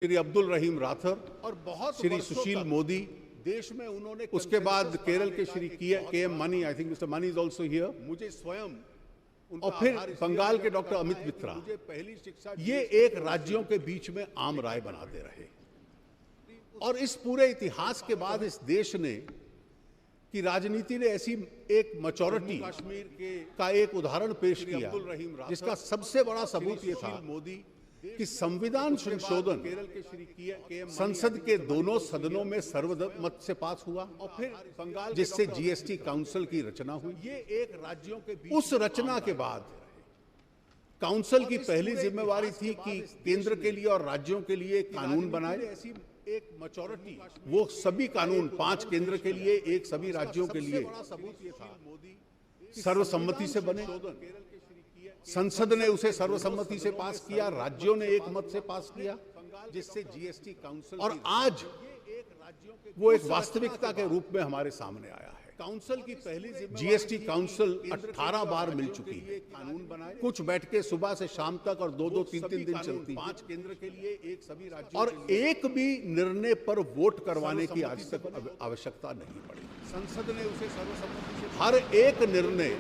श्री अब्दुल रहीम राठौर और बहुत श्री सुशील मोदी, देश में उन्होंने उसके बाद केरल के Shri K M Mani, I think mister Mani is also here, मुझे स्वयं और फिर बंगाल के डॉक्टर अमित मित्रा, मुझे पहली शिक्षा ये एक राज्यों के बीच में आम राय बनाते रहे। और इस पूरे इतिहास के बाद इस देश ने कि राजनीति ने ऐसी एक मैच्योरिटी कश्मीर के का एक उदाहरण पेश किया अब्दुल रहीम राठौर, जिसका सबसे बड़ा सबूत ये था मोदी कि संविधान संशोधन केरल के श्री के संसद के दोनों सदनों में सर्वमत से पास हुआ और फिर बंगाल जिससे जीएसटी काउंसिल की रचना हुई। ये एक राज्यों के बीच उस रचना के बाद काउंसिल की पहली जिम्मेवारी थी कि केंद्र के लिए और राज्यों के लिए एक कानून बनाए। ऐसी एक मैच्योरिटी वो सभी कानून 5 केंद्र के लिए, एक सभी राज्यों के लिए बड़ा सबूत ये था सर्वसम्मति से बने। संसद ने उसे सर्वसम्मति से पास किया, राज्यों ने एक मत से पास किया, जिससे जीएसटी काउंसिल और आज वो एक वास्तविकता के रूप में हमारे सामने आया है। काउंसिल की पहली जीएसटी काउंसिल 18 बार मिल चुकी है। कानून बनाए, कुछ बैठकें सुबह से शाम तक और 2-2, 3-3 दिन चलती हैं। 5 केंद्र के लिए, एक सभी राज्यों और के लिए। एक भी निर्णय पर वोट करवाने की आज तक आवश्यकता नहीं पड़ी। संसद ने उसे सर्वसम्मति से हर एक निर्णय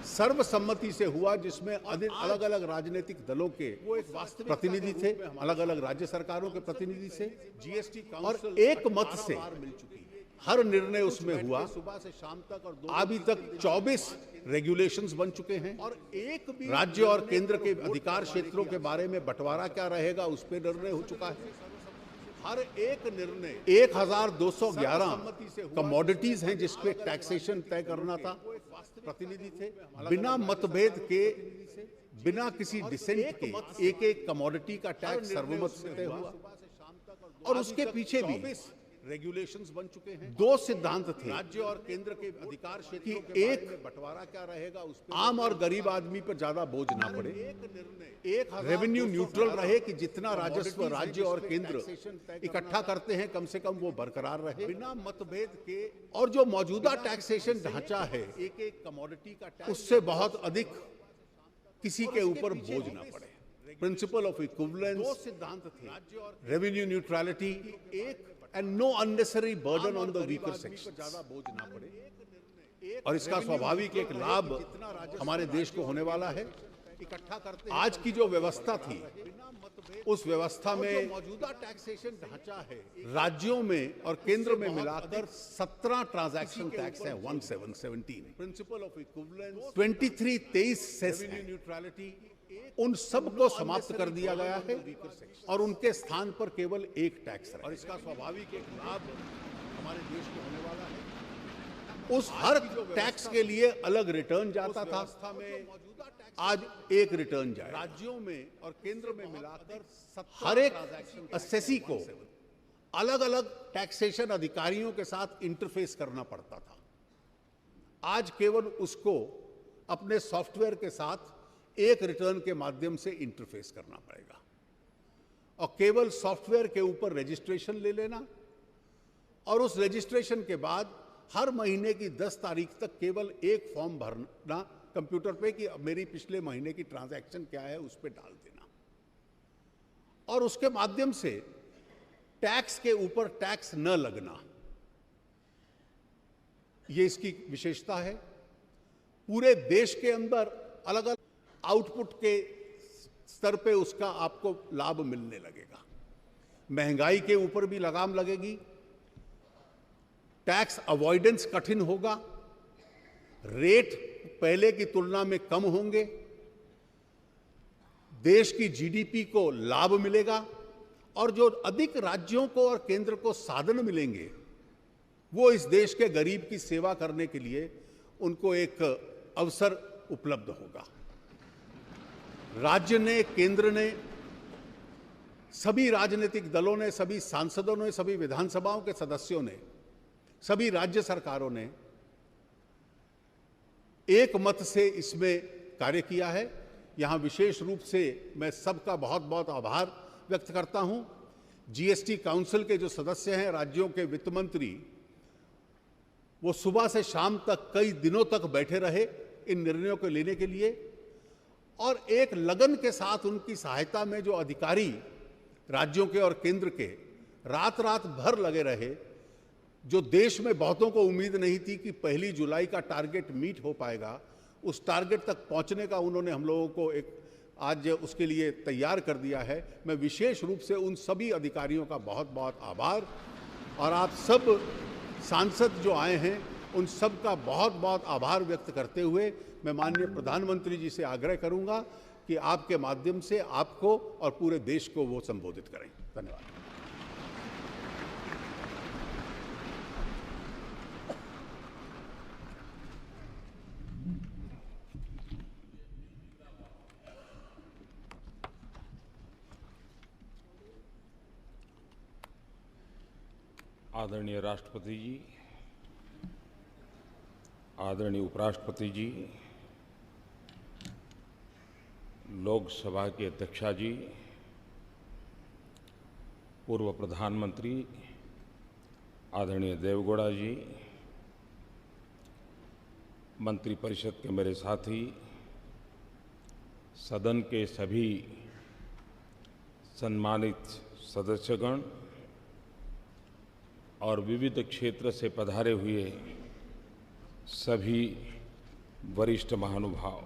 सर्वसम्मति से हुआ, जिसमें अलग अलग राजनीतिक दलों के प्रतिनिधि थे, अलग अलग राज्य सरकारों के प्रतिनिधि थे, जीएसटी और काउंसिल एक मत से मिल चुकी है। हर निर्णय उसमें हुआ। सुबह से शाम तक और अभी तक 24 रेगुलेशंस बन चुके हैं और एक भी राज्य और केंद्र के अधिकार क्षेत्रों के बारे में बंटवारा क्या रहेगा उस पर निर्णय हो चुका है। हर एक निर्णय 1211 कमोडिटीज हैं जिसपे टैक्सेशन तय करना था। प्रतिनिधि थे, बिना मतभेद के, बिना किसी डिसेंट के एक कमोडिटी का टैक्स सर्वमत से तय हुआ। और उसके पीछे भी रेगुलेशंस बन चुके हैं। 2 सिद्धांत थे। राज्य और केंद्र के अधिकार क्षेत्रों कि के बारे एक में बंटवारा क्या रहेगा उस पर आम और गरीब आदमी पर ज्यादा बोझ ना पड़े, एक निर्णय रेवेन्यू न्यूट्रल रहे कि जितना राजस्व राज्य और केंद्र इकट्ठा करते हैं कम से कम वो बरकरार रहे बिना मतभेद के, और जो मौजूदा टैक्सेशन ढांचा है एक कमोडिटी का टैक्स उससे बहुत अधिक किसी के ऊपर बोझ ना पड़े। प्रिंसिपल ऑफ 2 इक्विवेलेंस, सिद्धांत थे। राज्य और रेवेन्यू न्यूट्रलिटी एक and know unnecessary burden on the weaker section. ज्यादा बोझ ना पड़े। और इसका स्वाभाविक एक लाभ हमारे देश को होने वाला है। इकट्ठा करते आज की जो व्यवस्था थी उस व्यवस्था में मौजूदा टैक्सेशन ढांचा है, राज्यों में और केंद्र में मिलाकर 17 ट्रांजैक्शन टैक्स हैं। 1717 principle of equivalence, 23 cess revenue हैं। न्यूट्रलिटी, उन सब को समाप्त कर दिया गया है और उनके स्थान पर केवल एक टैक्स और रहेगा। इसका स्वाभाविक एक लाभ हमारे देश को होने वाला है। उस हर टैक्स के लिए अलग रिटर्न जाता था, व्यवस्था में आज एक रिटर्न जाए। राज्यों में और केंद्र में मिलाकर हर एक असेसी को अलग अलग टैक्सेशन अधिकारियों के साथ इंटरफेस करना पड़ता था। आज केवल उसको अपने सॉफ्टवेयर के साथ एक रिटर्न के माध्यम से इंटरफेस करना पड़ेगा और केवल सॉफ्टवेयर के ऊपर रजिस्ट्रेशन ले लेना और उस रजिस्ट्रेशन के बाद हर महीने की 10 तारीख तक केवल एक फॉर्म भरना कंप्यूटर पे कि मेरी पिछले महीने की ट्रांजैक्शन क्या है उस पर डाल देना और उसके माध्यम से टैक्स के ऊपर टैक्स न लगना। ये इसकी विशेषता है। पूरे देश के अंदर अलग अलग आउटपुट के स्तर पे उसका आपको लाभ मिलने लगेगा। महंगाई के ऊपर भी लगाम लगेगी, टैक्स अवॉइडेंस कठिन होगा, रेट पहले की तुलना में कम होंगे, देश की जीडीपी को लाभ मिलेगा और जो अधिक राज्यों को और केंद्र को साधन मिलेंगे वो इस देश के गरीब की सेवा करने के लिए उनको एक अवसर उपलब्ध होगा। राज्य ने, केंद्र ने, सभी राजनीतिक दलों ने, सभी सांसदों ने, सभी विधानसभाओं के सदस्यों ने, सभी राज्य सरकारों ने एक मत से इसमें कार्य किया है। यहां विशेष रूप से मैं सबका बहुत बहुत आभार व्यक्त करता हूं। जीएसटी काउंसिल के जो सदस्य हैं, राज्यों के वित्त मंत्री, वो सुबह से शाम तक कई दिनों तक बैठे रहे इन निर्णयों को लेने के लिए और एक लगन के साथ उनकी सहायता में जो अधिकारी राज्यों के और केंद्र के रात रात भर लगे रहे। जो देश में बहुतों को उम्मीद नहीं थी कि 1 जुलाई का टारगेट मीट हो पाएगा, उस टारगेट तक पहुंचने का उन्होंने हम लोगों को एक आज उसके लिए तैयार कर दिया है। मैं विशेष रूप से उन सभी अधिकारियों का बहुत बहुत आभार, और आप सब सांसद जो आए हैं उन सब का बहुत बहुत आभार व्यक्त करते हुए मैं माननीय प्रधानमंत्री जी से आग्रह करूंगा कि आपके माध्यम से आपको और पूरे देश को वो संबोधित करें। धन्यवाद। आदरणीय राष्ट्रपति जी, आदरणीय उपराष्ट्रपति जी, लोकसभा की अध्यक्षा जी, पूर्व प्रधानमंत्री आदरणीय देवेगौड़ा जी, मंत्रिपरिषद के मेरे साथी, सदन के सभी सम्मानित सदस्यगण और विविध क्षेत्र से पधारे हुए सभी वरिष्ठ महानुभाव,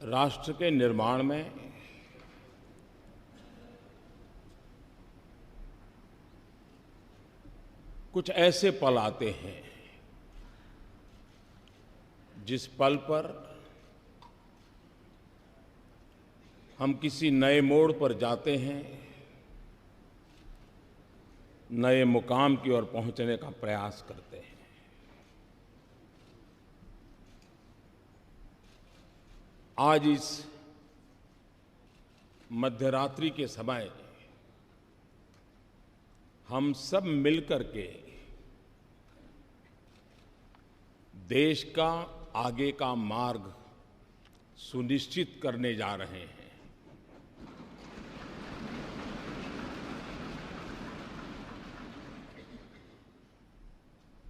राष्ट्र के निर्माण में कुछ ऐसे पल आते हैं जिस पल पर हम किसी नए मोड़ पर जाते हैं, नए मुकाम की ओर पहुंचने का प्रयास करते हैं। आज इस मध्यरात्रि के समय हम सब मिलकर के देश का आगे का मार्ग सुनिश्चित करने जा रहे हैं।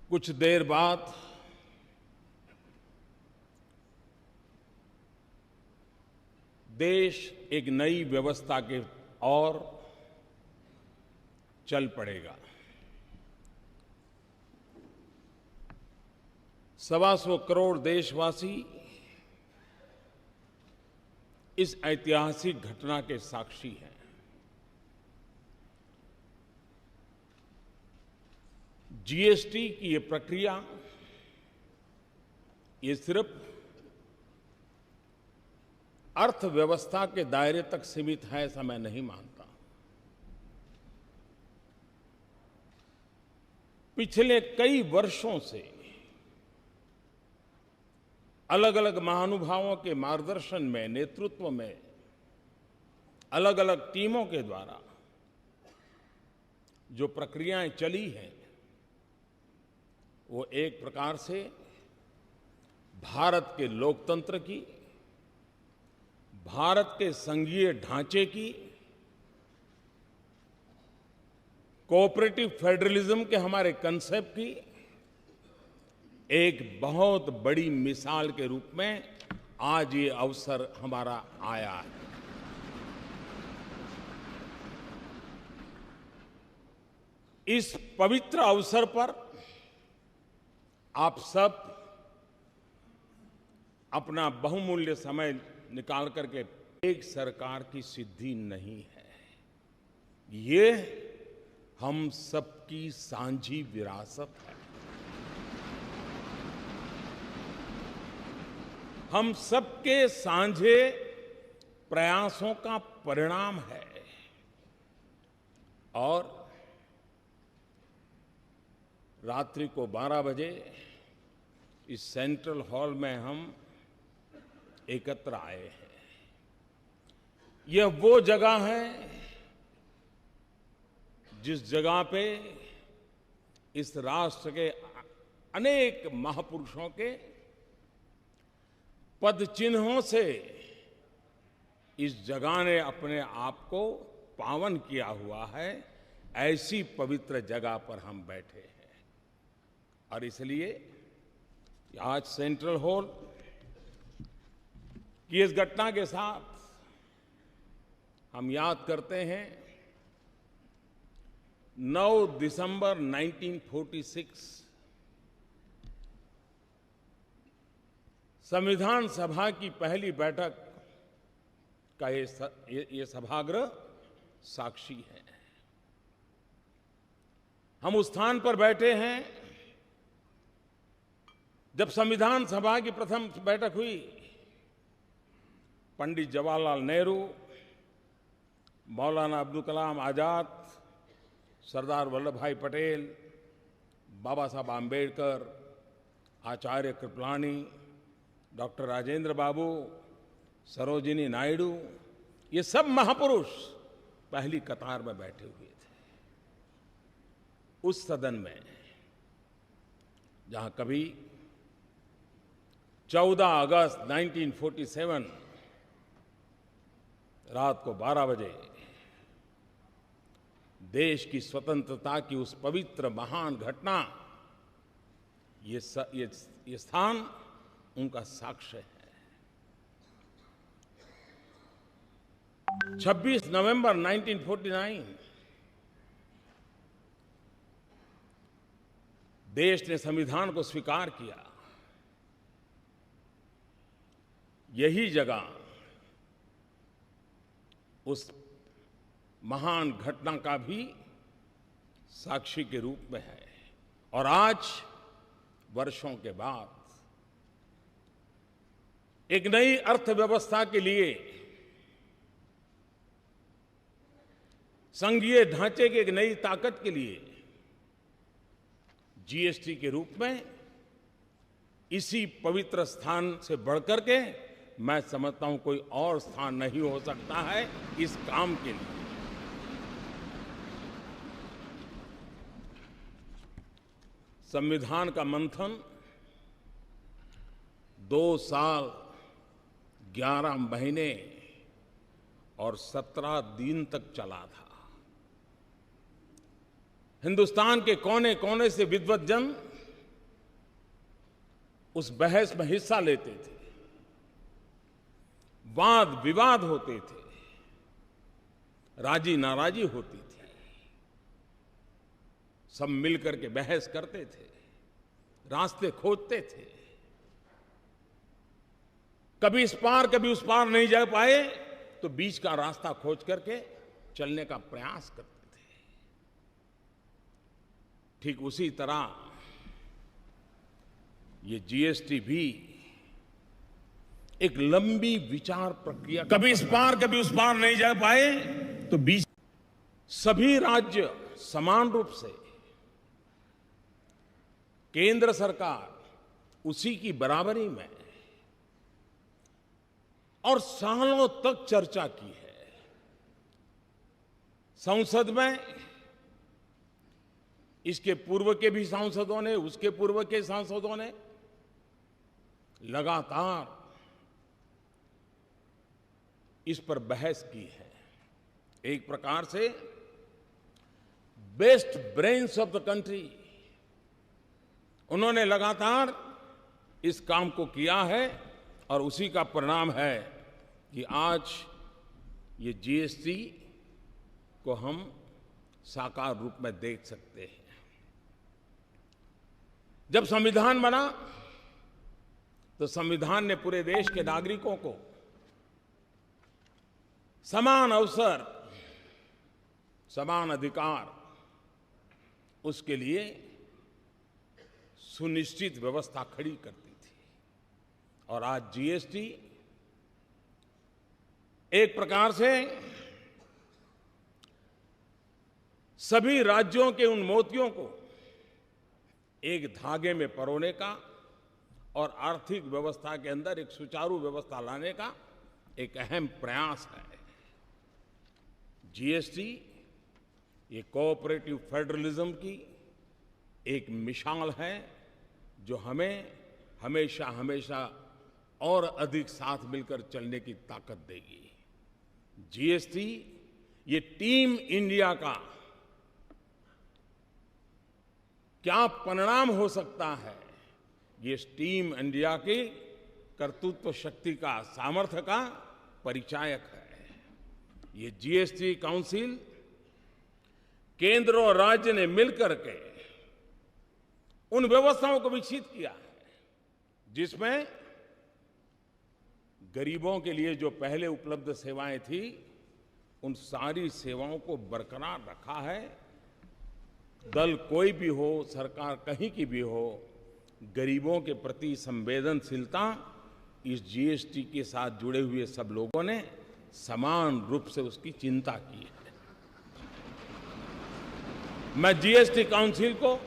कुछ देर बाद देश एक नई व्यवस्था के ओर चल पड़ेगा। 125 करोड़ देशवासी इस ऐतिहासिक घटना के साक्षी हैं। जीएसटी की ये प्रक्रिया ये सिर्फ अर्थव्यवस्था के दायरे तक सीमित है, ऐसा मैं नहीं मानता। पिछले कई वर्षों से अलग अलग महानुभावों के मार्गदर्शन में, नेतृत्व में, अलग अलग टीमों के द्वारा जो प्रक्रियाएं चली हैं, वो एक प्रकार से भारत के लोकतंत्र की, भारत के संघीय ढांचे की, कोऑपरेटिव फेडरलिज्म के हमारे कंसेप्ट की एक बहुत बड़ी मिसाल के रूप में आज ये अवसर हमारा आया है। इस पवित्र अवसर पर आप सब अपना बहुमूल्य समय निकाल करके, एक सरकार की सिद्धि नहीं है, ये हम सबकी साझी विरासत है, हम सबके साझे प्रयासों का परिणाम है। और रात्रि को 12 बजे इस सेंट्रल हॉल में हम एकत्र आए हैं। यह वो जगह है जिस जगह पे इस राष्ट्र के अनेक महापुरुषों के पद चिन्हों से इस जगह ने अपने आप को पावन किया हुआ है। ऐसी पवित्र जगह पर हम बैठे हैं और इसलिए आज सेंट्रल हॉल कि इस घटना के साथ हम याद करते हैं 9 दिसंबर 1946 संविधान सभा की पहली बैठक का ये सभागृह साक्षी है। हम उस स्थान पर बैठे हैं जब संविधान सभा की प्रथम बैठक हुई। पंडित जवाहरलाल नेहरू, मौलाना अब्दुल कलाम आजाद, सरदार वल्लभ भाई पटेल, बाबा साहब आम्बेडकर, आचार्य कृपलानी, डॉक्टर राजेंद्र बाबू, सरोजिनी नायडू, ये सब महापुरुष पहली कतार में बैठे हुए थे। उस सदन में जहां कभी 14 अगस्त 1947 रात को 12 बजे देश की स्वतंत्रता की उस पवित्र महान घटना, ये स्थान उनका साक्ष्य है। 26 नवंबर 1949 देश ने संविधान को स्वीकार किया। यही जगह उस महान घटना का भी साक्षी के रूप में है। और आज वर्षों के बाद एक नई अर्थव्यवस्था के लिए, संघीय ढांचे की एक नई ताकत के लिए जीएसटी के रूप में इसी पवित्र स्थान से बढ़कर के मैं समझता हूं कोई और स्थान नहीं हो सकता है इस काम के लिए। संविधान का मंथन 2 साल 11 महीने और 17 दिन तक चला था। हिंदुस्तान के कोने कोने से विद्वत जन उस बहस में हिस्सा लेते थे, वाद विवाद होते थे, राजी नाराजी होती थी, सब मिलकर के बहस करते थे, रास्ते खोजते थे। कभी इस पार कभी उस पार नहीं जा पाए तो बीच का रास्ता खोज करके चलने का प्रयास करते थे। ठीक उसी तरह ये जीएसटी भी एक लंबी विचार प्रक्रिया, कभी इस पार कभी उस पार नहीं जा पाए तो बीच सभी राज्य समान रूप से, केंद्र सरकार उसी की बराबरी में और सालों तक चर्चा की है। संसद में इसके पूर्व के भी सांसदों ने, उसके पूर्व के सांसदों ने लगातार इस पर बहस की है। एक प्रकार से best brains of the country उन्होंने लगातार इस काम को किया है और उसी का परिणाम है कि आज ये जीएसटी को हम साकार रूप में देख सकते हैं। जब संविधान बना तो संविधान ने पूरे देश के नागरिकों को समान अवसर, समान अधिकार, उसके लिए सुनिश्चित व्यवस्था खड़ी करती थी। और आज जीएसटी एक प्रकार से सभी राज्यों के उन मोतियों को एक धागे में परोने का और आर्थिक व्यवस्था के अंदर एक सुचारू व्यवस्था लाने का एक अहम प्रयास है। जीएसटी ये कोऑपरेटिव फेडरलिज्म की एक मिसाल है जो हमें हमेशा हमेशा और अधिक साथ मिलकर चलने की ताकत देगी। जीएसटी ये टीम इंडिया का क्या परिणाम हो सकता है, ये टीम इंडिया की कर्तृत्व शक्ति का, सामर्थ्य का परिचायक है। ये जीएसटी काउंसिल केंद्र और राज्य ने मिलकर के उन व्यवस्थाओं को विकसित किया है जिसमें गरीबों के लिए जो पहले उपलब्ध सेवाएं थी, उन सारी सेवाओं को बरकरार रखा है। दल कोई भी हो, सरकार कहीं की भी हो, गरीबों के प्रति संवेदनशीलता इस जीएसटी के साथ जुड़े हुए सब लोगों ने समान रूप से उसकी चिंता की है। मैं जीएसटी काउंसिल को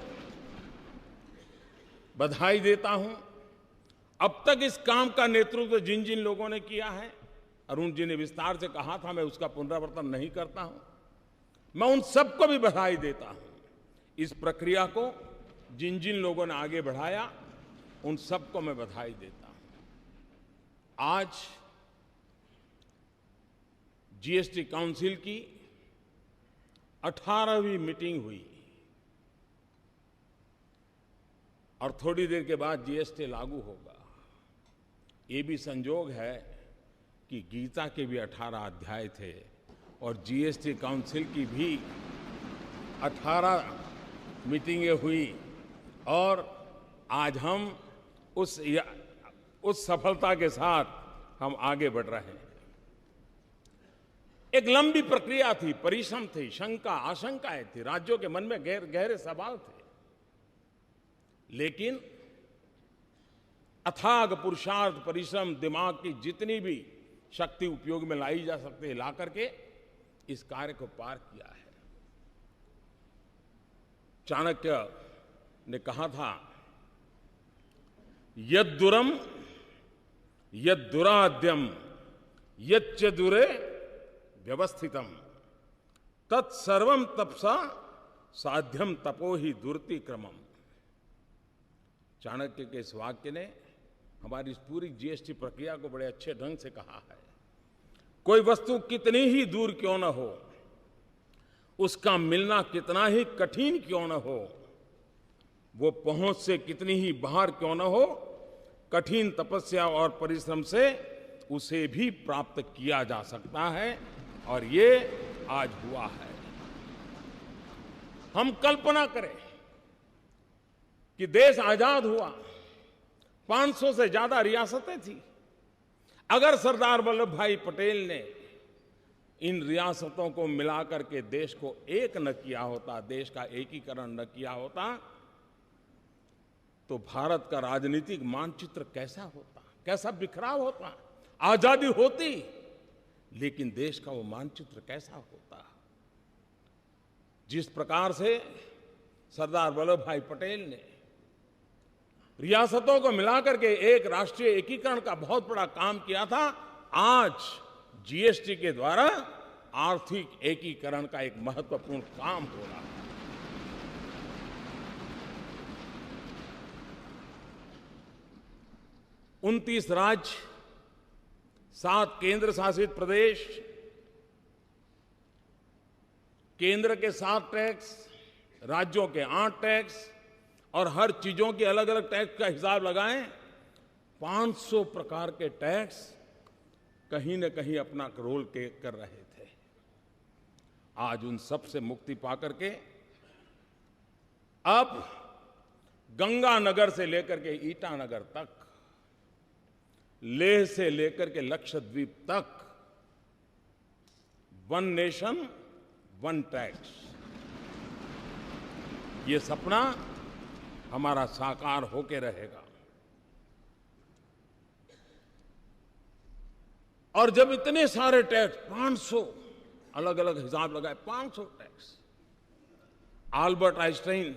बधाई देता हूं। अब तक इस काम का नेतृत्व जिन जिन लोगों ने किया है, अरुण जी ने विस्तार से कहा था, मैं उसका पुनरावर्तन नहीं करता हूं। मैं उन सबको भी बधाई देता हूं। इस प्रक्रिया को जिन जिन लोगों ने आगे बढ़ाया, उन सबको मैं बधाई देता हूं। आज जीएसटी काउंसिल की 18वीं मीटिंग हुई और थोड़ी देर के बाद जीएसटी लागू होगा। ये भी संयोग है कि गीता के भी 18 अध्याय थे और जीएसटी काउंसिल की भी 18 मीटिंगें हुई और आज हम उस सफलता के साथ हम आगे बढ़ रहे हैं। एक लंबी प्रक्रिया थी, परिश्रम थी, शंका आशंकाएं थी, राज्यों के मन में गहरे सवाल थे, लेकिन अथाग पुरुषार्थ, परिश्रम, दिमाग की जितनी भी शक्ति उपयोग में लाई जा सकती है, ला करके इस कार्य को पार किया है। चाणक्य ने कहा था, यद्दुरम यद्दुराद्यम यच्च दुरे व्यवस्थितम तत्सर्वम तपसा साध्यम तपो ही दुर्ति क्रमम। चाणक्य के इस वाक्य ने हमारी इस पूरी जीएसटी प्रक्रिया को बड़े अच्छे ढंग से कहा है। कोई वस्तु कितनी ही दूर क्यों न हो, उसका मिलना कितना ही कठिन क्यों न हो, वो पहुंच से कितनी ही बाहर क्यों न हो, कठिन तपस्या और परिश्रम से उसे भी प्राप्त किया जा सकता है और ये आज हुआ है। हम कल्पना करें कि देश आजाद हुआ, 500 से ज्यादा रियासतें थी। अगर सरदार वल्लभ भाई पटेल ने इन रियासतों को मिलाकर के देश को एक न किया होता, देश का एकीकरण न किया होता, तो भारत का राजनीतिक मानचित्र कैसा होता, कैसा बिखराव होता। आजादी होती, लेकिन देश का वो मानचित्र कैसा होता। जिस प्रकार से सरदार वल्लभ भाई पटेल ने रियासतों को मिलाकर के एक राष्ट्रीय एकीकरण का बहुत बड़ा काम किया था, आज जीएसटी के द्वारा आर्थिक एकीकरण का एक महत्वपूर्ण काम हो रहा है। 29 राज्य, 7 केंद्र शासित प्रदेश, केंद्र के 7 टैक्स, राज्यों के 8 टैक्स और हर चीजों के अलग अलग टैक्स का हिसाब लगाएं, 500 प्रकार के टैक्स कहीं न कहीं अपना रोल कर रहे थे। आज उन सब से मुक्ति पाकर के अब गंगानगर से लेकर के ईटानगर तक, लेह से लेकर के लक्षद्वीप तक, वन नेशन वन टैक्स, ये सपना हमारा साकार होके रहेगा। और जब इतने सारे टैक्स, 500 अलग अलग हिसाब लगाए, 500 टैक्स। आल्बर्ट आइंस्टाइन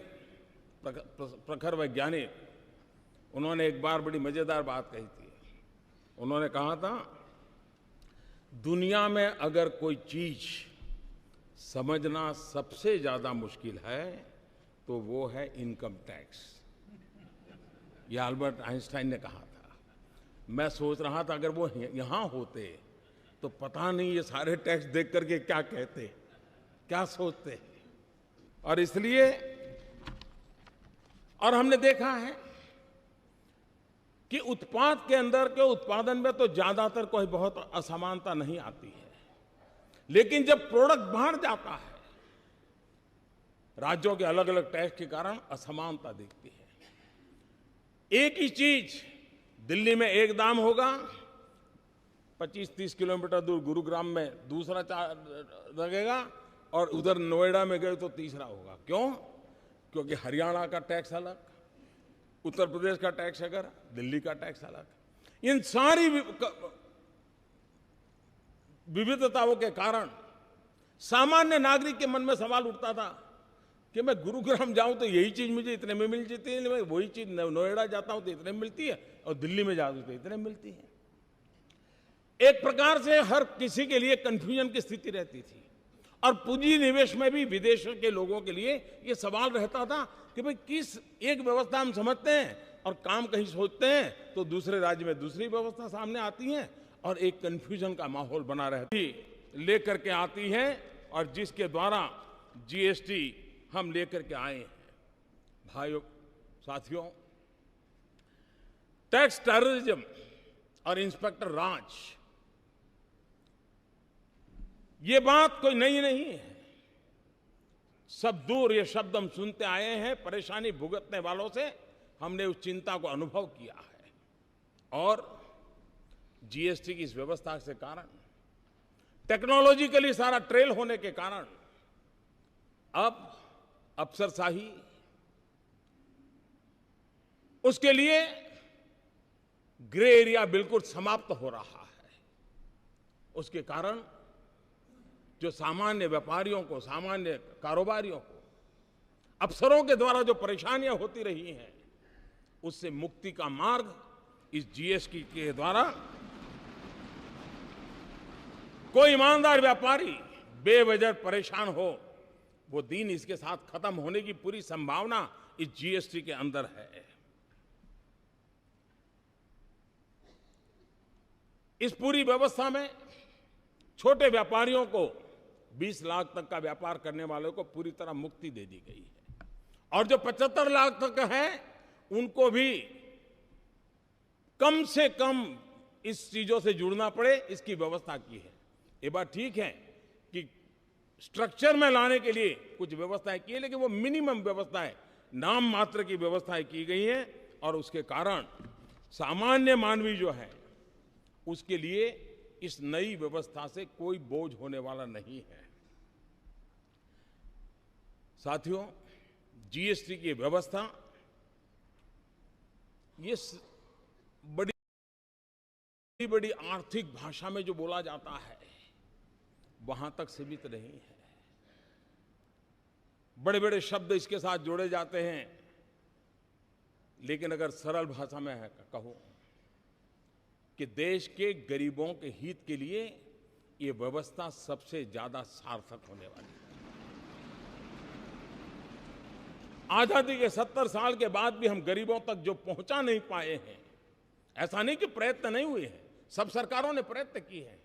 प्रखर वैज्ञानिक, उन्होंने एक बार बड़ी मजेदार बात कही थी। उन्होंने कहा था, दुनिया में अगर कोई चीज समझना सबसे ज्यादा मुश्किल है तो वो है इनकम टैक्स। ये आल्बर्ट आइंस्टाइन ने कहा था। मैं सोच रहा था अगर वो यहां होते तो पता नहीं ये सारे टैक्स देख करके क्या कहते, क्या सोचते। और इसलिए, और हमने देखा है कि उत्पाद के अंदर के उत्पादन में तो ज्यादातर कोई बहुत असमानता नहीं आती है, लेकिन जब प्रोडक्ट बाहर जाता है राज्यों के अलग अलग टैक्स के कारण असमानता दिखती है। एक ही चीज दिल्ली में एक दाम होगा, 25-30 किलोमीटर दूर गुरुग्राम में दूसरा लगेगा, और उधर नोएडा में गए तो तीसरा होगा। क्यों? क्योंकि हरियाणा का टैक्स अलग, उत्तर प्रदेश का टैक्स अलग, दिल्ली का टैक्स अलग। इन सारी विविधताओं के कारण सामान्य नागरिक के मन में सवाल उठता था कि मैं गुरुग्राम जाऊं तो यही चीज मुझे इतने में मिल जाती है, मैं वही चीज नोएडा जाता हूं तो इतने में मिलती है, और दिल्ली में जाता हूं तो इतने में मिलती है। एक प्रकार से हर किसी के लिए कंफ्यूजन की स्थिति रहती थी, और पूंजी निवेश में भी विदेशों के लोगों के लिए ये सवाल रहता था कि भाई किस एक व्यवस्था हम समझते हैं और काम कहीं सोचते हैं तो दूसरे राज्य में दूसरी व्यवस्था सामने आती है, और एक कंफ्यूजन का माहौल बना रहती लेकर के आती है, और जिसके द्वारा जीएसटी हम लेकर के आए हैं। भाइयों साथियों, टैक्स टेररिज्म और इंस्पेक्टर राज, ये बात कोई नई नहीं है। सब दूर ये शब्द हम सुनते आए हैं, परेशानी भुगतने वालों से हमने उस चिंता को अनुभव किया है, और जीएसटी की इस व्यवस्था के कारण, टेक्नोलॉजिकली सारा ट्रेल होने के कारण अब अफसरशाही, उसके लिए ग्रे एरिया बिल्कुल समाप्त हो रहा है। उसके कारण जो सामान्य व्यापारियों को, सामान्य कारोबारियों को, अफसरों के द्वारा जो परेशानियां होती रही हैं, उससे मुक्ति का मार्ग इस जीएसटी के द्वारा कोई ईमानदार व्यापारी बेवजह परेशान हो, वो दिन इसके साथ खत्म होने की पूरी संभावना इस जीएसटी के अंदर है। इस पूरी व्यवस्था में छोटे व्यापारियों को 20 लाख तक का व्यापार करने वालों को पूरी तरह मुक्ति दे दी गई है, और जो 75 लाख तक है उनको भी कम से कम इस चीजों से जुड़ना पड़े, इसकी व्यवस्था की है। ये बात ठीक है कि स्ट्रक्चर में लाने के लिए कुछ व्यवस्थाएं की है, लेकिन वो मिनिमम व्यवस्थाएं, नाम मात्र की व्यवस्थाएं की गई हैं, और उसके कारण सामान्य मानवी जो है उसके लिए इस नई व्यवस्था से कोई बोझ होने वाला नहीं है। साथियों, जीएसटी की व्यवस्था ये बड़ी बड़ी आर्थिक भाषा में जो बोला जाता है वहां तक सीमित नहीं है। बड़े बड़े शब्द इसके साथ जोड़े जाते हैं, लेकिन अगर सरल भाषा में कहूं कि देश के गरीबों के हित के लिए ये व्यवस्था सबसे ज्यादा सार्थक होने वाली है। आजादी के 70 साल के बाद भी हम गरीबों तक जो पहुंचा नहीं पाए हैं, ऐसा नहीं कि प्रयत्न नहीं हुए हैं, सब सरकारों ने प्रयत्न किए हैं,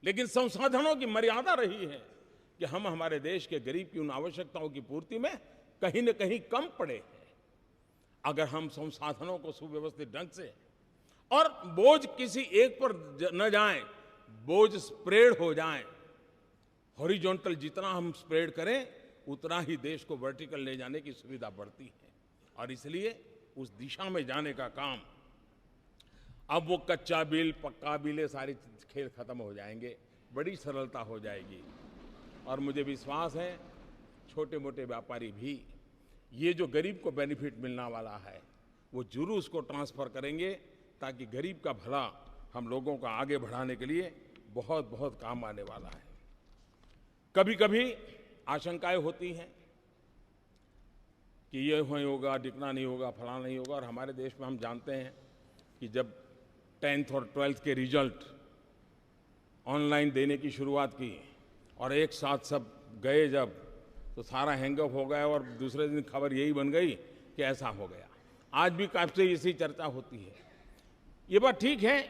लेकिन संसाधनों की मर्यादा रही है कि हम हमारे देश के गरीब की उन आवश्यकताओं की पूर्ति में कहीं न कहीं कम पड़े हैं। अगर हम संसाधनों को सुव्यवस्थित ढंग से, और बोझ किसी एक पर न जाए, बोझ स्प्रेड हो जाए, हॉरिजॉन्टल जितना हम स्प्रेड करें उतना ही देश को वर्टिकल ले जाने की सुविधा बढ़ती है, और इसलिए उस दिशा में जाने का काम, अब वो कच्चा बिल पक्का बिल ये सारी खेल खत्म हो जाएंगे, बड़ी सरलता हो जाएगी, और मुझे विश्वास है छोटे मोटे व्यापारी भी ये जो गरीब को बेनिफिट मिलने वाला है वो जरूर उसको ट्रांसफर करेंगे, ताकि गरीब का भला हम लोगों का आगे बढ़ाने के लिए बहुत बहुत काम आने वाला है। कभी कभी आशंकाएं होती हैं कि ये नहीं होगा, डिकना नहीं होगा, फलाना नहीं होगा, और हमारे देश में हम जानते हैं कि जब 10th और 12th के रिजल्ट ऑनलाइन देने की शुरुआत की और एक साथ सब गए जब, तो सारा हैंगअप हो गया, और दूसरे दिन खबर यही बन गई कि ऐसा हो गया। आज भी काफी इसी चर्चा होती है। ये बात ठीक है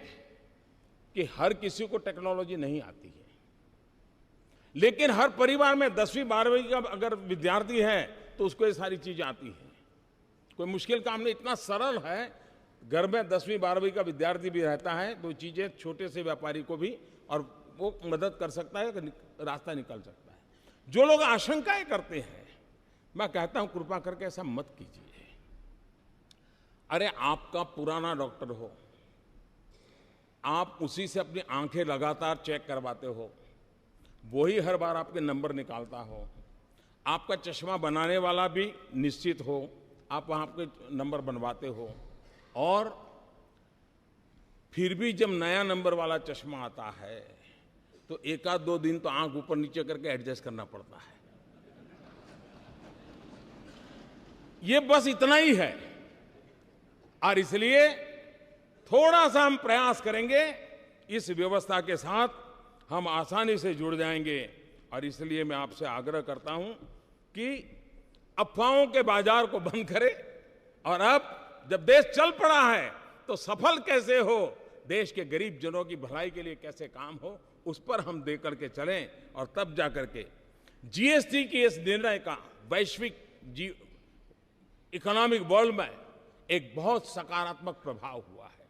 कि हर किसी को टेक्नोलॉजी नहीं आती है, लेकिन हर परिवार में 10वीं 12वीं का अगर विद्यार्थी है तो उसको ये सारी चीजें आती हैं। कोई मुश्किल काम नहीं, इतना सरल है घर में 10वीं 12वीं का विद्यार्थी भी रहता है तो चीजें छोटे से व्यापारी को भी और वो मदद कर सकता है, रास्ता निकल सकता है। जो लोग आशंकाएं करते हैं, मैं कहता हूं कृपा करके ऐसा मत कीजिए। अरे आपका पुराना डॉक्टर हो, आप उसी से अपनी आंखें लगातार चेक करवाते हो, वही हर बार आपके नंबर निकालता हो, आपका चश्मा बनाने वाला भी निश्चित हो, आप वहां के नंबर बनवाते हो, और फिर भी जब नया नंबर वाला चश्मा आता है तो एक आध 2 दिन तो आंख ऊपर नीचे करके एडजस्ट करना पड़ता है। ये बस इतना ही है, और इसलिए थोड़ा सा हम प्रयास करेंगे, इस व्यवस्था के साथ हम आसानी से जुड़ जाएंगे। और इसलिए मैं आपसे आग्रह करता हूं कि अफवाहों के बाजार को बंद करें, और अब जब देश चल पड़ा है तो सफल कैसे हो, देश के गरीब जनों की भलाई के लिए कैसे काम हो, उस पर हम दे करके चलें, और तब जाकर के जीएसटी की इस निर्णय का वैश्विक इकोनॉमिक वर्ल्ड में एक बहुत सकारात्मक प्रभाव हुआ है।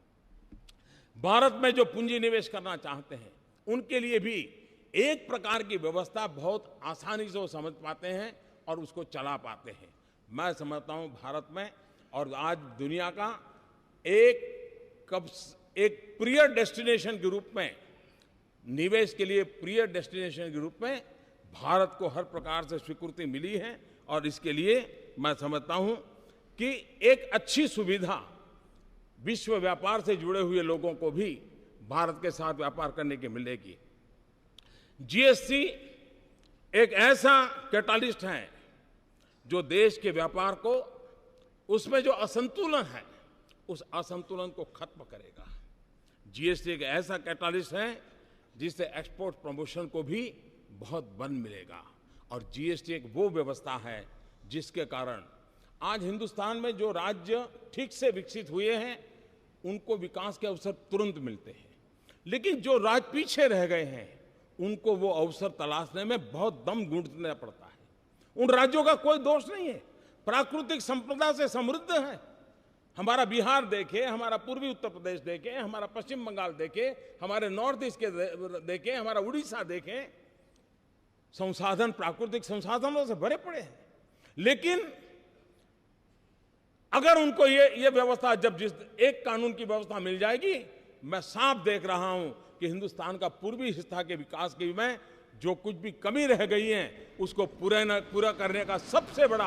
भारत में जो पूंजी निवेश करना चाहते हैं उनके लिए भी एक प्रकार की व्यवस्था बहुत आसानी से वो समझ पाते हैं और उसको चला पाते हैं। मैं समझता हूं भारत में और आज दुनिया का एक प्रिय डेस्टिनेशन के रूप में, निवेश के लिए प्रिय डेस्टिनेशन के रूप में भारत को हर प्रकार से स्वीकृति मिली है, और इसके लिए मैं समझता हूं कि एक अच्छी सुविधा विश्व व्यापार से जुड़े हुए लोगों को भी भारत के साथ व्यापार करने की मिलेगी। जीएसटी एक ऐसा कैटालिस्ट है जो देश के व्यापार को, उसमें जो असंतुलन है उस असंतुलन को खत्म करेगा। जीएसटी एक ऐसा कैटालिस्ट है जिससे एक्सपोर्ट प्रमोशन को भी बहुत बल मिलेगा, और जीएसटी एक वो व्यवस्था है जिसके कारण आज हिंदुस्तान में जो राज्य ठीक से विकसित हुए हैं उनको विकास के अवसर तुरंत मिलते हैं, लेकिन जो राज्य पीछे रह गए हैं उनको वो अवसर तलाशने में बहुत दम गूंथना पड़ता है। उन राज्यों का कोई दोष नहीं है, प्राकृतिक संपदा से समृद्ध है। हमारा बिहार देखे, हमारा पूर्वी उत्तर प्रदेश देखे, हमारा पश्चिम बंगाल देखे, हमारे नॉर्थ ईस्ट के देखे, हमारा उड़ीसा देखे, संसाधन प्राकृतिक संसाधनों से भरे पड़े हैं। लेकिन अगर उनको ये व्यवस्था, जब जिस एक कानून की व्यवस्था मिल जाएगी, मैं साफ देख रहा हूं कि हिंदुस्तान का पूर्वी हिस्सा के विकास की में जो कुछ भी कमी रह गई है उसको पूरा करने का सबसे बड़ा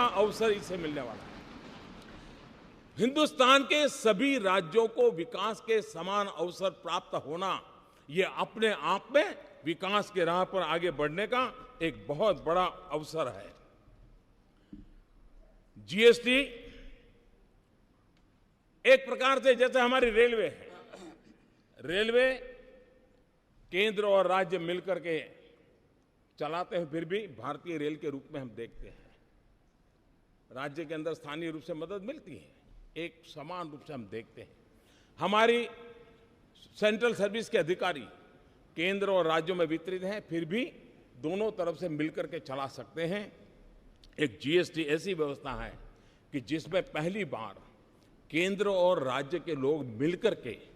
अवसर इसे मिलने वाला है। हिंदुस्तान के सभी राज्यों को विकास के समान अवसर प्राप्त होना, ये अपने आप में विकास के राह पर आगे बढ़ने का एक बहुत बड़ा अवसर है। जीएसटी एक प्रकार से जैसे हमारी रेलवे है, रेलवे केंद्र और राज्य मिलकर के चलाते हैं, फिर भी भारतीय रेल के रूप में हम देखते हैं। राज्य के अंदर स्थानीय रूप से मदद मिलती है, एक समान रूप से हम देखते हैं। हमारी सेंट्रल सर्विस के अधिकारी केंद्र और राज्यों में वितरित हैं, फिर भी दोनों तरफ से मिलकर के चला सकते हैं। एक जीएसटी ऐसी व्यवस्था है कि जिसमें पहली बार केंद्र और राज्य के लोग मिलकर के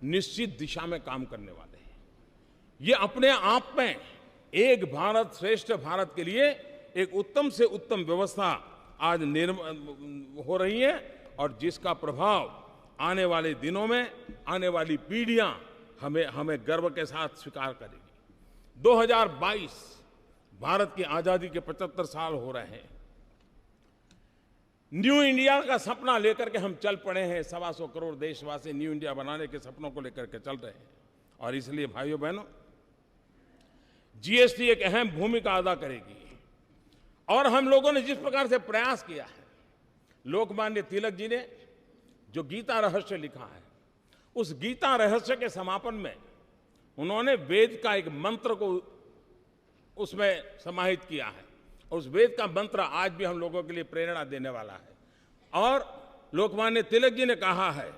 निश्चित दिशा में काम करने वाले हैं। ये अपने आप में एक भारत श्रेष्ठ भारत के लिए एक उत्तम से उत्तम व्यवस्था आज हो रही है, और जिसका प्रभाव आने वाले दिनों में आने वाली पीढ़ियां हमें गर्व के साथ स्वीकार करेगी। 2022 भारत की आजादी के 75 साल हो रहे हैं। न्यू इंडिया का सपना लेकर के हम चल पड़े हैं। 125 करोड़ देशवासी न्यू इंडिया बनाने के सपनों को लेकर के चल रहे हैं, और इसलिए भाइयों बहनों, जीएसटी एक अहम भूमिका अदा करेगी। और हम लोगों ने जिस प्रकार से प्रयास किया है, लोकमान्य तिलक जी ने जो गीता रहस्य लिखा है, उस गीता रहस्य के समापन में उन्होंने वेद का एक मंत्र को उसमें समाहित किया है, और उस वेद का मंत्र आज भी हम लोगों के लिए प्रेरणा देने वाला है। और लोकमान्य तिलक जी ने कहा है,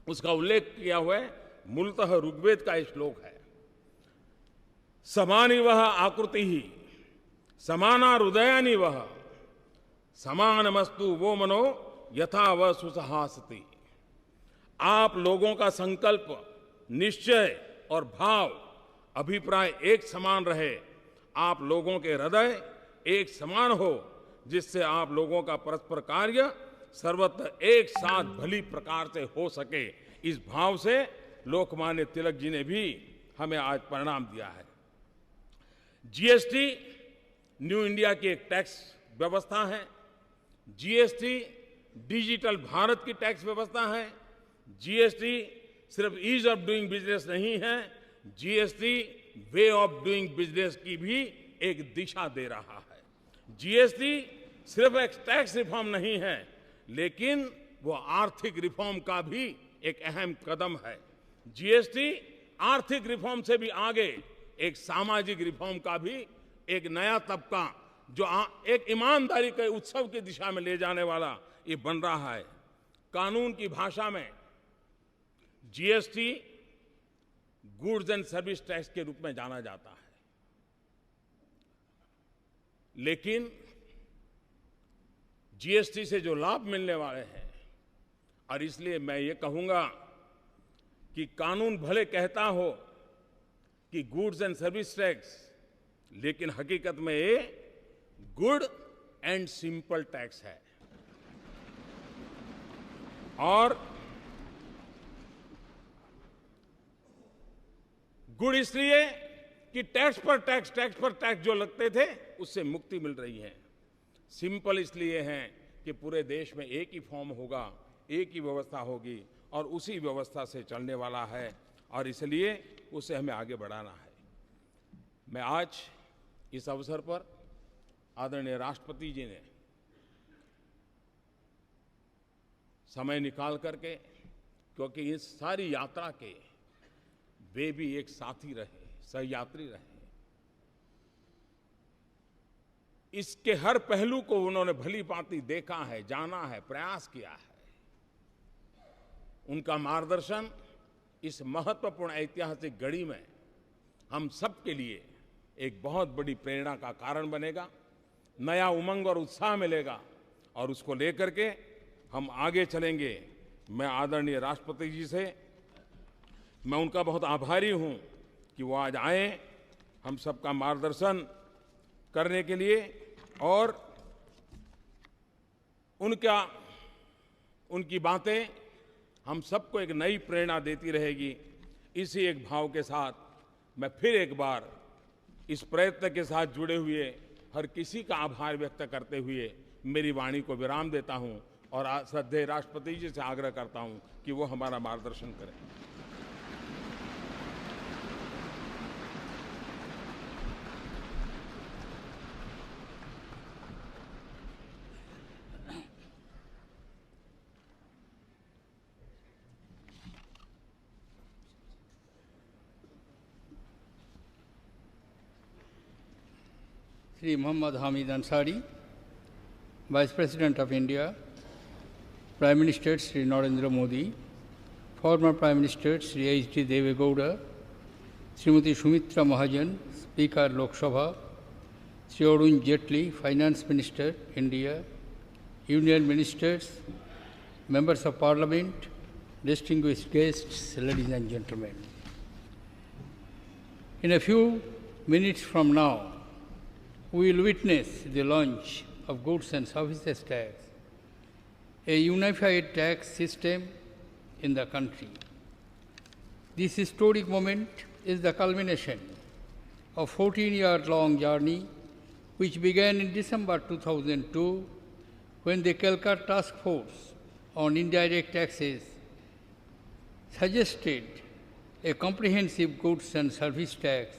उसका उल्लेख किया हुआ है, मूलतः ऋग्वेद का श्लोक है, समानी वह आकृति ही समाना हृदयानी वह समानमस्तु वो मनो यथा वह सुसहासति। आप लोगों का संकल्प, निश्चय और भाव, अभिप्राय एक समान रहे, आप लोगों के हृदय एक समान हो, जिससे आप लोगों का परस्पर कार्य सर्वत्र एक साथ भली प्रकार से हो सके। इस भाव से लोकमान्य तिलक जी ने भी हमें आज परिणाम दिया है। जीएसटी न्यू इंडिया की एक टैक्स व्यवस्था है। जीएसटी डिजिटल भारत की टैक्स व्यवस्था है। जीएसटी सिर्फ ईज ऑफ डूइंग बिजनेस नहीं है, GST way of doing business की भी एक दिशा दे रहा है। जीएसटी सिर्फ एक टैक्स रिफॉर्म नहीं है, लेकिन वो आर्थिक रिफॉर्म का भी एक अहम कदम है। जीएसटी आर्थिक रिफॉर्म से भी आगे एक सामाजिक रिफॉर्म का भी एक नया तबका, जो एक ईमानदारी के उत्सव की दिशा में ले जाने वाला ये बन रहा है। कानून की भाषा में GST goods and service tax के रूप में जाना जाता है, लेकिन जीएसटी से जो लाभ मिलने वाले हैं, और इसलिए मैं ये कहूंगा कि कानून भले कहता हो कि गुड्स एंड सर्विस टैक्स, लेकिन हकीकत में ये गुड एंड सिंपल टैक्स है। और गुड इसलिए कि टैक्स पर टैक्स जो लगते थे उससे मुक्ति मिल रही है। सिंपल इसलिए है कि पूरे देश में एक ही फॉर्म होगा, एक ही व्यवस्था होगी और उसी व्यवस्था से चलने वाला है, और इसलिए उसे हमें आगे बढ़ाना है। मैं आज इस अवसर पर आदरणीय राष्ट्रपति जी ने समय निकाल करके, क्योंकि इस सारी यात्रा के वे भी एक साथी रहे, सहयात्री रहे, इसके हर पहलू को उन्होंने भली भांति देखा है, जाना है, प्रयास किया है। उनका मार्गदर्शन इस महत्वपूर्ण ऐतिहासिक घड़ी में हम सब के लिए एक बहुत बड़ी प्रेरणा का कारण बनेगा। नया उमंग और उत्साह मिलेगा और उसको लेकर के हम आगे चलेंगे। मैं आदरणीय राष्ट्रपति जी से मैं उनका बहुत आभारी हूं कि वो आज आए हम सबका मार्गदर्शन करने के लिए, और उनकी बातें हम सबको एक नई प्रेरणा देती रहेगी। इसी एक भाव के साथ मैं फिर एक बार इस प्रयत्न के साथ जुड़े हुए हर किसी का आभार व्यक्त करते हुए मेरी वाणी को विराम देता हूं और श्रद्धेय राष्ट्रपति जी से आग्रह करता हूं कि वो हमारा मार्गदर्शन करें। Sri Muhammad Hamid Ansari, Vice President of India, Prime Minister Sri Narendra Modi, former Prime Minister Sri H.D. Deve Gowda, Srimati Sumitra Mahajan, Speaker Lok Sabha, Sri Arun Jaitley, Finance Minister, India, Union Ministers, Members of Parliament, distinguished guests, ladies and gentlemen. In a few minutes from now, we will witness the launch of Goods and Services Tax, a unified tax system in the country. This historic moment is the culmination of a 14-year-long journey which began in December 2002 when the Calcutta Task Force on Indirect Taxes suggested a comprehensive goods and service tax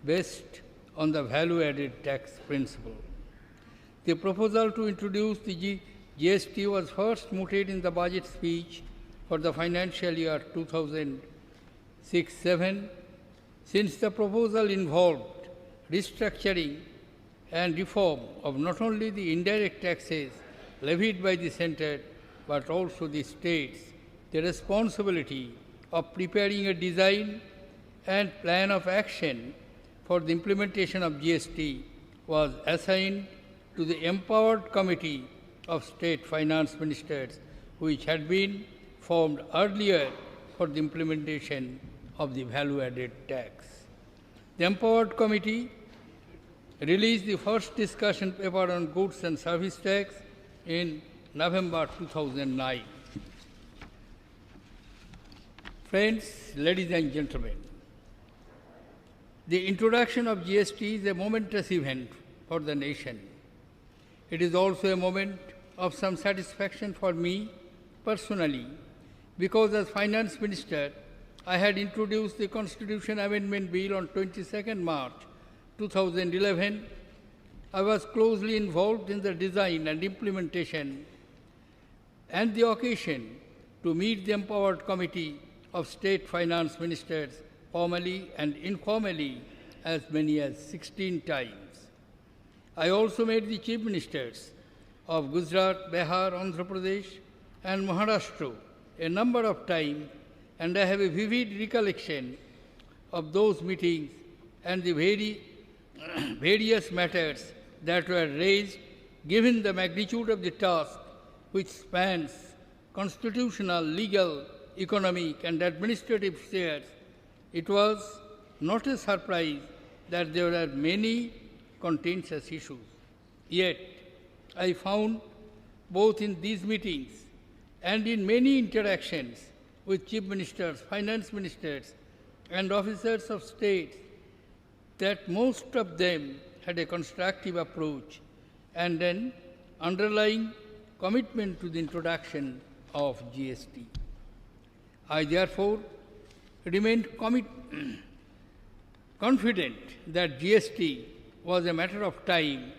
based on the value-added tax principle. The proposal to introduce the GST was first mooted in the budget speech for the financial year 2006-07. Since the proposal involved restructuring and reform of not only the indirect taxes levied by the centre but also the states, the responsibility of preparing a design and plan of action for the implementation of GST was assigned to the empowered committee of State Finance Ministers, which had been formed earlier for the implementation of the value-added tax. The Empowered Committee released the first discussion paper on goods and service tax in November 2009. Friends, ladies and gentlemen, the introduction of GST is a momentous event for the nation. It is also a moment of some satisfaction for me personally, because as Finance Minister, I had introduced the Constitution Amendment Bill on 22nd March 2011. I was closely involved in the design and implementation and the occasion to meet the Empowered Committee of State Finance Ministers formally and informally as many as 16 times. I also met the Chief Ministers of Gujarat, Bihar, Andhra Pradesh and Maharashtra a number of times, and I have a vivid recollection of those meetings and the various matters that were raised, given the magnitude of the task which spans constitutional, legal, economic and administrative spheres. It was not a surprise that there were many contentious issues. Yet, I found both in these meetings and in many interactions with chief ministers, finance ministers, and officers of state that most of them had a constructive approach and an underlying commitment to the introduction of GST. I therefore remained confident that GST was a matter of time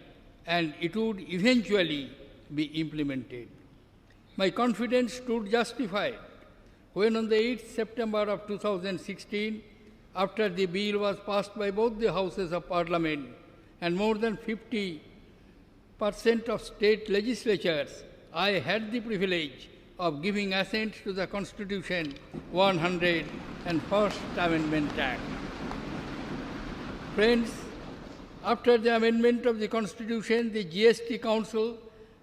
and it would eventually be implemented. My confidence stood justified when on the 8th September of 2016, after the bill was passed by both the houses of parliament and more than 50% of state legislatures, I had the privilege of giving assent to the Constitution 101st Amendment Act. Friends, after the amendment of the Constitution, the GST Council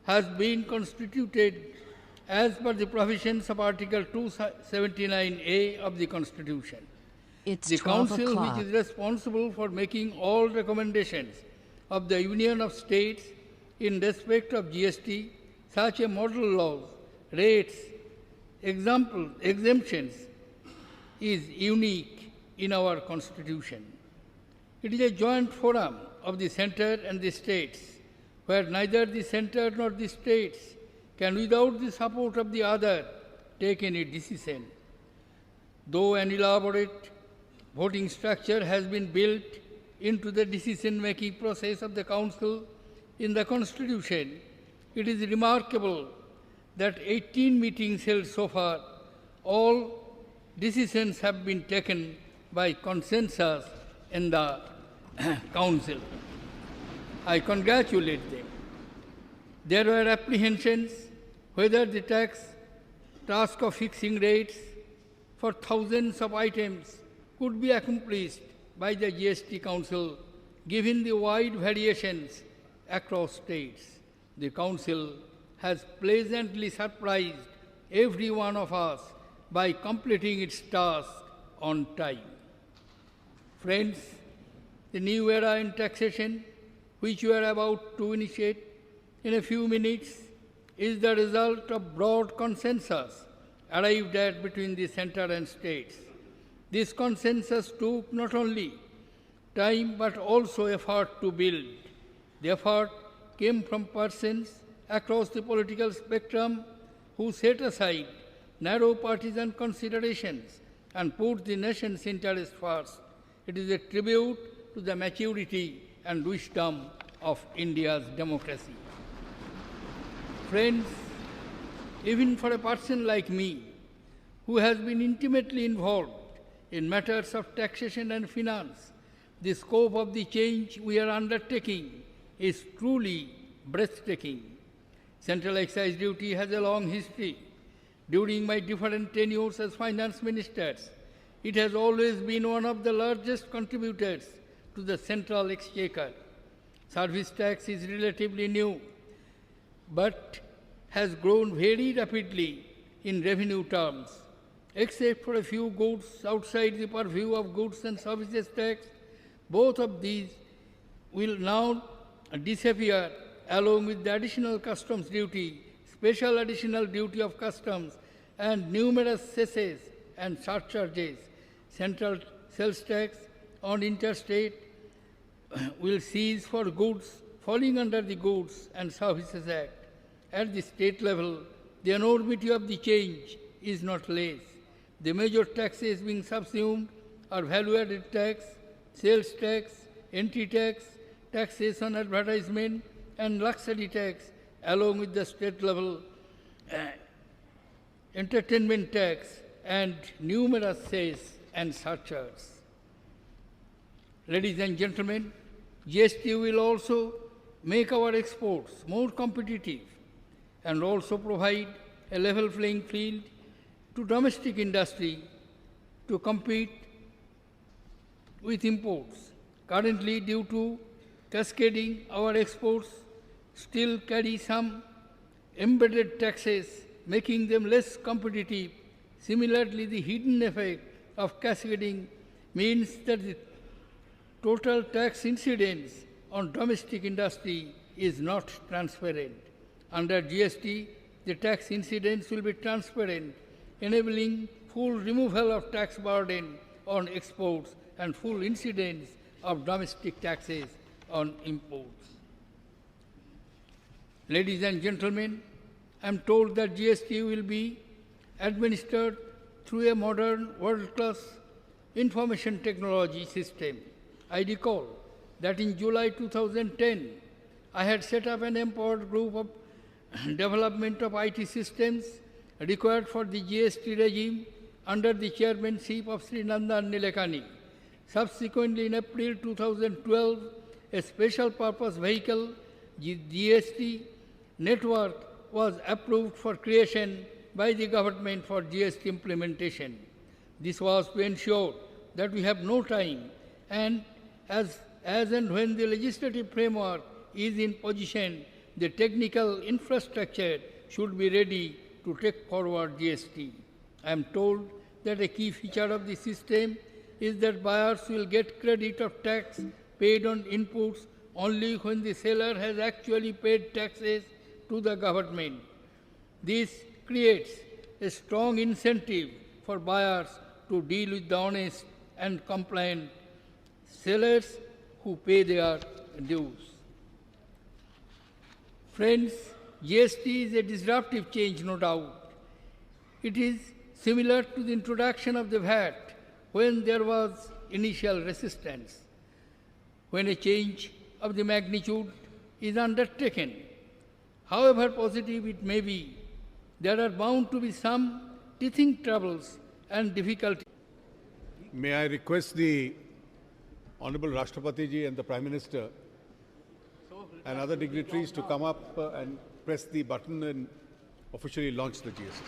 has been constituted as per the provisions of Article 279A of the Constitution. It's the 12 Council, o'clock. which is responsible for making all recommendations of the Union of States in respect of GST, such as model laws, rates, exemptions, is unique in our Constitution. It is a joint forum of the centre and the states, where neither the centre nor the states can, without the support of the other, take any decision. Though an elaborate voting structure has been built into the decision-making process of the Council in the Constitution, it is remarkable that 18 meetings held so far, all decisions have been taken by consensus in the Council. I congratulate them. There were apprehensions whether the task of fixing rates for thousands of items could be accomplished by the GST Council, given the wide variations across states. The Council has pleasantly surprised every one of us by completing its task on time. Friends, the new era in taxation, which we are about to initiate in a few minutes, is the result of broad consensus arrived at between the centre and states. This consensus took not only time but also effort to build. The effort came from persons across the political spectrum who set aside narrow partisan considerations and put the nation's interest first. It is a tribute to the maturity and wisdom of India's democracy. Friends, even for a person like me, who has been intimately involved in matters of taxation and finance, the scope of the change we are undertaking is truly breathtaking. Central excise duty has a long history. During my different tenures as finance ministers, it has always been one of the largest contributors to the central exchequer. Service tax is relatively new, but has grown very rapidly in revenue terms. Except for a few goods outside the purview of goods and services tax, both of these will now disappear along with the additional customs duty, special additional duty of customs, and numerous cesses and surcharges. Central sales tax on interstate will cease for goods falling under the Goods and Services Act. At the state level, the enormity of the change is not less. The major taxes being subsumed are value-added tax, sales tax, entry tax, taxes on advertisement, and luxury tax, along with the state-level entertainment tax and numerous cess and surcharges. Ladies and gentlemen, GST will also make our exports more competitive and also provide a level playing field to domestic industry to compete with imports. Currently, due to cascading, our exports still carry some embedded taxes, making them less competitive. Similarly, the hidden effect of cascading means that the total tax incidence on domestic industry is not transparent. Under GST, the tax incidence will be transparent, enabling full removal of tax burden on exports and full incidence of domestic taxes on imports. Ladies and gentlemen, I am told that GST will be administered through a modern world-class information technology system. I recall that in July 2010, I had set up an empowered group of development of IT systems required for the GST regime under the chairmanship of Sri Nandan Nilekani. Subsequently, in April 2012, a special purpose vehicle, GST network, was approved for creation by the government for GST implementation. This was to ensure that we have no time, and as and when the legislative framework is in position, the technical infrastructure should be ready to take forward GST. I am told that a key feature of the system is that buyers will get credit of tax paid on inputs only when the seller has actually paid taxes to the government. This creates a strong incentive for buyers to deal with the honest and compliant sellers who pay their dues. Friends, GST is a disruptive change, no doubt. It is similar to the introduction of the VAT when there was initial resistance. When a change of the magnitude is undertaken, however positive it may be, there are bound to be some teething troubles and difficulties. May I request the Honorable Rashtrapati Ji and the Prime Minister and other dignitaries to come up and press the button and officially launch the GST.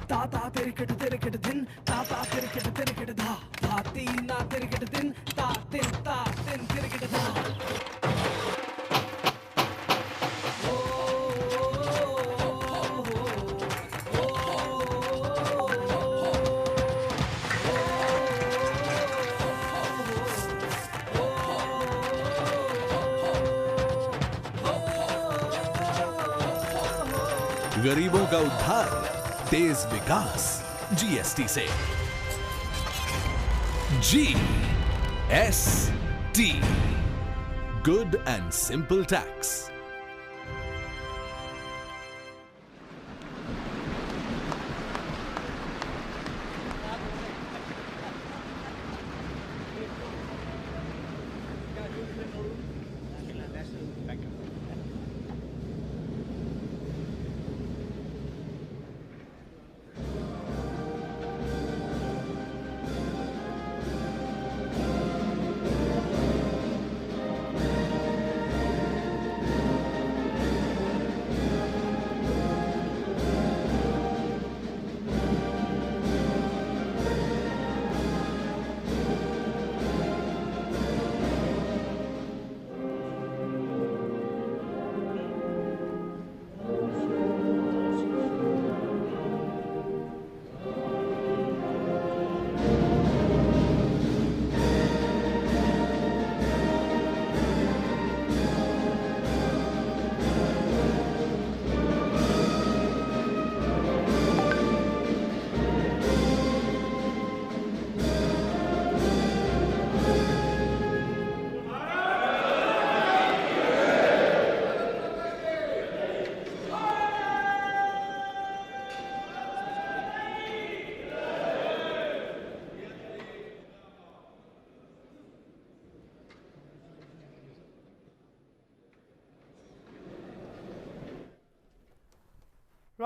ताता तिरकट दिन ताता तिरकट धा धा तीना तिरकट दिन ता तिन तिरकट धा गरीबों का उद्धार, तेज विकास जीएसटी से। GST, good and simple tax.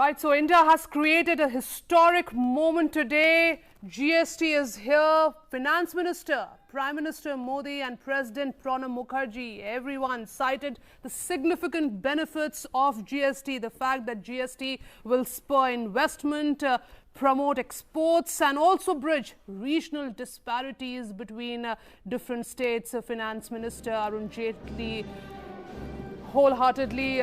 Right, so India has created a historic moment today. GST is here. Finance Minister, Prime Minister Modi and President Pranab Mukherjee, everyone cited the significant benefits of GST, the fact that GST will spur investment, promote exports and also bridge regional disparities between different states. Finance Minister Arun Jaitley wholeheartedly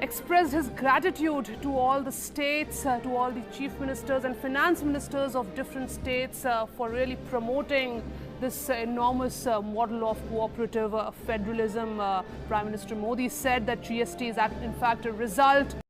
expressed his gratitude to all the states, to all the chief ministers and finance ministers of different states for really promoting this enormous model of cooperative federalism. Prime Minister Modi said that GST is in fact a result